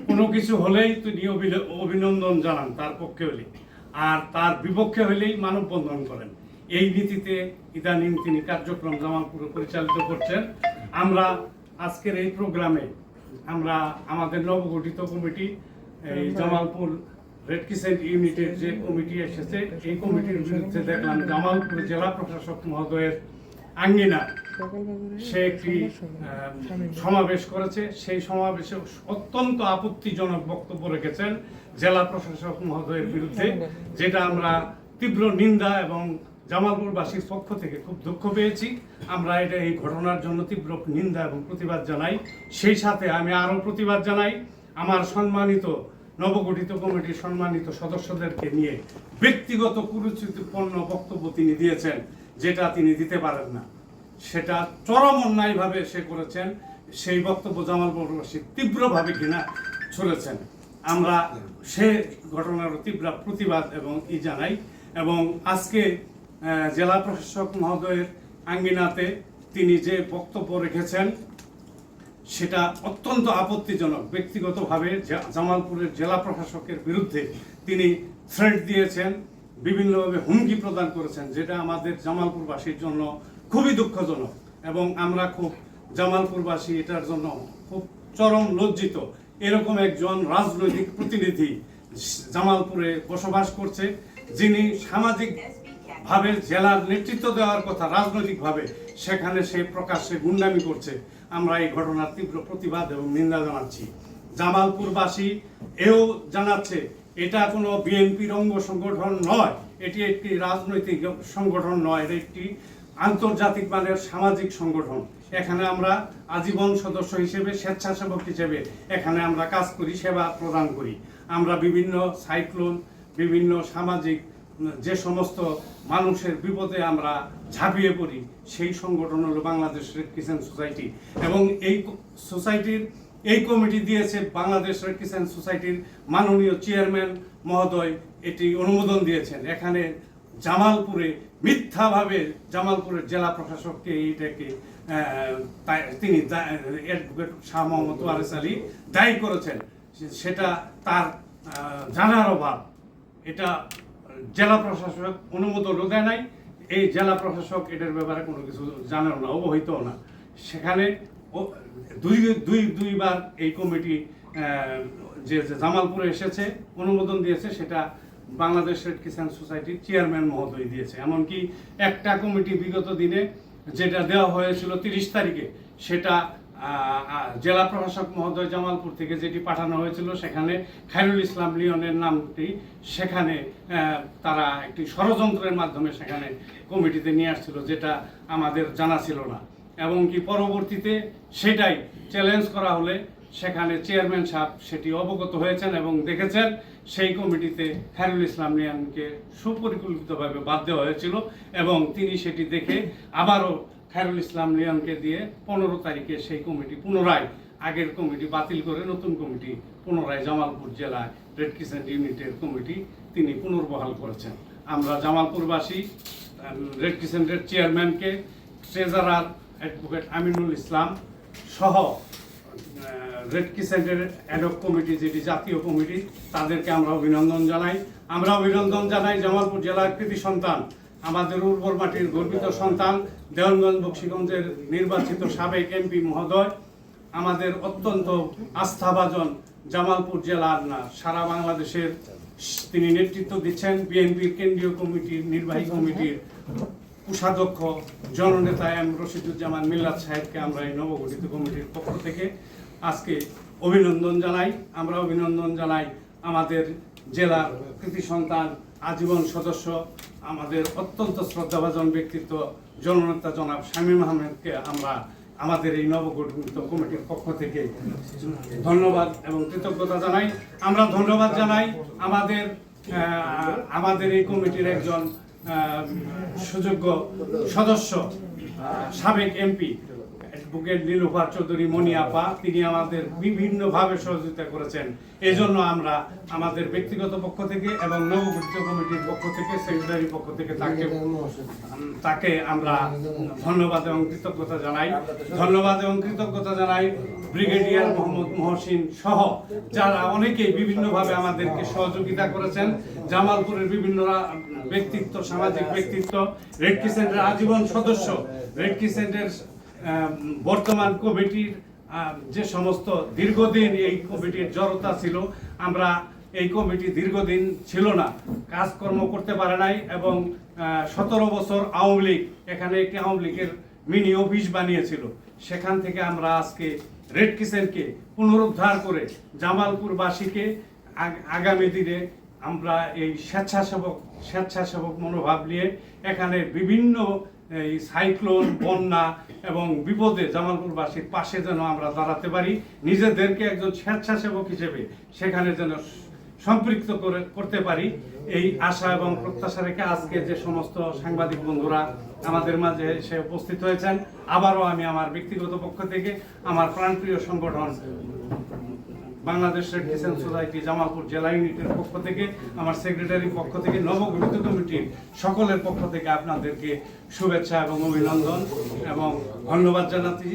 কোনো কিছু হলেই তিনি অভিনন্দন জানান তার পক্ষে হলে, আর তার বিপক্ষে হলেই মানববন্ধন করেন। এই নীতিতে ইদানিং তিনি কার্যক্রম জামালপুরে পরিচালিত করছেন। আমরা আজকের এই প্রোগ্রামে আমরা আমাদের নবগঠিত কমিটি, এই জামালপুর রেড ক্রিসেন্ট ইউনিটের যে কমিটি এসেছে, এই কমিটির বিরুদ্ধে দেখলাম জামালপুর জেলা প্রশাসক মহোদয়ের আঙ্গিনা সে একটি সমাবেশ করেছে। সেই সমাবেশে অত্যন্ত আপত্তিজনক বক্তব্য রেখেছেন জেলা প্রশাসক মহোদয়ের বিরুদ্ধে, যেটা আমরা তীব্র নিন্দা এবং জামালপুরবাসীর পক্ষ থেকে খুব দুঃখ পেয়েছি। আমরা এই ঘটনার জন্য তীব্র নিন্দা এবং প্রতিবাদ জানাই। সেই সাথে আমি আরও প্রতিবাদ জানাই আমার সম্মানিত নবগঠিত কমিটির সম্মানিত সদস্যদেরকে নিয়ে ব্যক্তিগত কুরুচিপূর্ণ বক্তব্য তিনি দিয়েছেন, যেটা তিনি দিতে পারেন না, সেটা চরম অন্যায়ভাবে সে করেছেন। সেই বক্তব্য জামালপুরবাসী তীব্রভাবে ঘৃণা ছড়েছেন। আমরা সে ঘটনার তীব্র প্রতিবাদ এবং জানাই। এবং আজকে জেলা প্রশাসক মহোদয়ের আঙ্গিনাতে তিনি যে বক্তব্য রেখেছেন সেটা অত্যন্ত আপত্তিজনক। ব্যক্তিগতভাবে জামালপুরের জেলা প্রশাসকের বিরুদ্ধে তিনি থ্রেট দিয়েছেন, বিভিন্নভাবে হুমকি প্রদান করেছেন, যেটা আমাদের জামালপুরবাসীর জন্য খুবই দুঃখজনক। এবং আমরা খুব জামালপুরবাসী এটার জন্য খুব চরম লজ্জিত। এরকম একজন রাজনৈতিক প্রতিনিধি জামালপুরে বসবাস করছে, যিনি সামাজিকভাবে জেলার নেতৃত্ব দেওয়ার কথা, রাজনৈতিকভাবে সেখানে সে প্রকাশ্যে গুন্ডামি করছে। আমরা এই ঘটনার তীব্র প্রতিবাদ এবং নিন্দা জানাচ্ছি। জামালপুরবাসী এও জানাচ্ছে এটা কোনো বিএনপির অঙ্গ সংগঠন নয়, এটি একটি রাজনৈতিক সংগঠন নয়, এটি একটি আন্তর্জাতিক মানের সামাজিক সংগঠন। এখানে আমরা আজীবন সদস্য হিসেবে, স্বেচ্ছাসেবক হিসেবে এখানে আমরা কাজ করি, সেবা প্রদান করি। আমরা বিভিন্ন সাইক্লোন, বিভিন্ন সামাজিক যে সমস্ত মানুষের বিপদে আমরা ঝাঁপিয়ে পড়ি, সেই সংগঠন হলো বাংলাদেশ রেড ক্রিসেন্ট সোসাইটি। এবং এই সোসাইটির এই কমিটি দিয়েছে বাংলাদেশ রেড ক্রিসেন্ট সোসাইটির মাননীয় চেয়ারম্যান মহোদয় এটি অনুমোদন দিয়েছেন। এখানে জামালপুরে মিথ্যাভাবে জামালপুরের জেলা প্রশাসককে এইটাকে তিনি অ্যাডভোকেট শাহ মোহাম্মদ ওয়ারেস আলী দায়ী করেছেন। সেটা তার জানার অভাব। এটা জেলা প্রশাসক অনুমোদনও দেয় নাই, এই জেলা প্রশাসক এটার ব্যাপারে কোনো কিছু জানেও না, অবহিতও না। সেখানে দুইবার এই কমিটি যে জামালপুরে এসেছে, অনুমোদন দিয়েছে, সেটা বাংলাদেশ রেড ক্রিসেন্ট সোসাইটির চেয়ারম্যান মহোদয় দিয়েছে। এমনকি একটা কমিটি বিগত দিনে যেটা দেওয়া হয়েছিল 30 তারিখে, সেটা জেলা প্রশাসক মহোদয় জামালপুর থেকে যেটি পাঠানো হয়েছিল, সেখানে খায়রুল ইসলাম লিওনের নামটি সেখানে তারা একটি ষড়যন্ত্রের মাধ্যমে সেখানে কমিটিতে নিয়ে আসছিল, যেটা আমাদের জানা ছিল না। এবং কি পরবর্তীতে সেটাই চ্যালেঞ্জ করা হলে সেখানে চেয়ারম্যান সাহেব সেটি অবগত হয়েছেন এবং দেখেছেন সেই কমিটিতে খায়রুল ইসলাম লিওনকে সুপরিকল্পিতভাবে বাদ দেওয়া হয়েছিল। এবং তিনি সেটি দেখে আবারও খায়রুল ইসলাম লিওনকে দিয়ে 15 তারিখে সেই কমিটি পুনরায়, আগের কমিটি বাতিল করে নতুন কমিটি পুনরায় জামালপুর জেলা রেড ক্রিসেন্ট ইউনিটের কমিটি তিনি পুনর্বহাল করেছেন। আমরা জামালপুরবাসী রেড ক্রিসেন্টের চেয়ারম্যানকে, ট্রেজারার অ্যাডভোকেট আমিনুল ইসলাম সহ রেড ক্রিসেন্টের অ্যাডহক কমিটি, যেটি জাতীয় কমিটি, তাদেরকে আমরা অভিনন্দন জানাই। আমরা অভিনন্দন জানাই জামালপুর জেলার কৃতি সন্তান, আমাদের উর্বর মাটির গর্বিত সন্তান, দেওয়ানগঞ্জ বক্সিগঞ্জের নির্বাচিত সাবেক এমপি মহোদয়, আমাদের অত্যন্ত আস্থাভাজন জামালপুর জেলার না সারা বাংলাদেশের তিনি নেতৃত্ব দিচ্ছেন। বিএনপির কেন্দ্রীয় কমিটির নির্বাহী কমিটির কোষাধ্যক্ষ জননেতা এম রশিদুজ্জামান মিল্লাত সাহেবকে আমরা এই নবগঠিত কমিটির পক্ষ থেকে আজকে অভিনন্দন জানাই। আমরা অভিনন্দন জানাই আমাদের জেলার কৃতি সন্তান, আজীবন সদস্য, আমাদের অত্যন্ত শ্রদ্ধাভাজন ব্যক্তিত্ব জননেতা জনাব শামীম আহমেদকে আমরা আমাদের এই নবগঠিত কমিটির পক্ষ থেকে ধন্যবাদ এবং কৃতজ্ঞতা জানাই। আমরা ধন্যবাদ জানাই আমাদের এই কমিটির একজন সুযোগ্য সদস্য, সাবেক এমপি বুকের নীলুফার চৌধুরী মনিয়াপা, তিনি আমাদের বিভিন্নভাবে সহযোগিতা করেছেন। এজন্য আমরা আমাদের ব্যক্তিগত পক্ষ থেকে এবং নবগঠিত কমিটির পক্ষ থেকে, সেক্রেটারির পক্ষ থেকে তাকে আমরা ধন্যবাদ এবং কৃতজ্ঞতা জানাই। ধন্যবাদ এবং কৃতজ্ঞতা জানাই ব্রিগেডিয়ার মোহাম্মদ মহসিন সহ যারা অনেকেই বিভিন্নভাবে আমাদেরকে সহযোগিতা করেছেন। জামালপুরের বিভিন্ন ব্যক্তিত্ব, সামাজিক ব্যক্তিত্ব, রেড ক্রিসেন্টের আজীবন সদস্য, রেড ক্রিসেন্টের বর্তমান কমিটির যে সমস্ত দীর্ঘদিন এই কমিটির জড়তা ছিল, আমরা এই কমিটি দীর্ঘদিন ছিল না, কাজকর্ম করতে পারে নাই এবং 17 বছর আওয়ামী লীগ এখানে একটি আওয়ামী লীগের মিনি অফিস বানিয়েছিল। সেখান থেকে আমরা আজকে রেড ক্রিসেন্টকে পুনরুদ্ধার করে জামালপুরবাসীকে আগামী দিনে আমরা এই স্বেচ্ছাসেবক মনোভাব নিয়ে এখানে বিভিন্ন এই সাইক্লোন, বন্যা এবং বিপদে জামালপুরবাসীর পাশে যেন আমরা দাঁড়াতে পারি, নিজেদেরকে একজন স্বেচ্ছাসেবক হিসেবে সেখানে যেন সম্পৃক্ত করতে পারি, এই আশা এবং প্রত্যাশা রেখে আজকে যে সমস্ত সাংবাদিক বন্ধুরা আমাদের মাঝে এসে উপস্থিত হয়েছেন, আবারও আমি আমার ব্যক্তিগত পক্ষ থেকে, আমার প্রাণপ্রিয় সংগঠন Bangladesh red crescent society Jamalpur জেলা ইউনিটের পক্ষ থেকে, আমার সেক্রেটারির পক্ষ থেকে, নবগঠিত কমিটির সকলের পক্ষ থেকে আপনাদেরকে শুভেচ্ছা এবং অভিনন্দন এবং ধন্যবাদ জানাচ্ছি।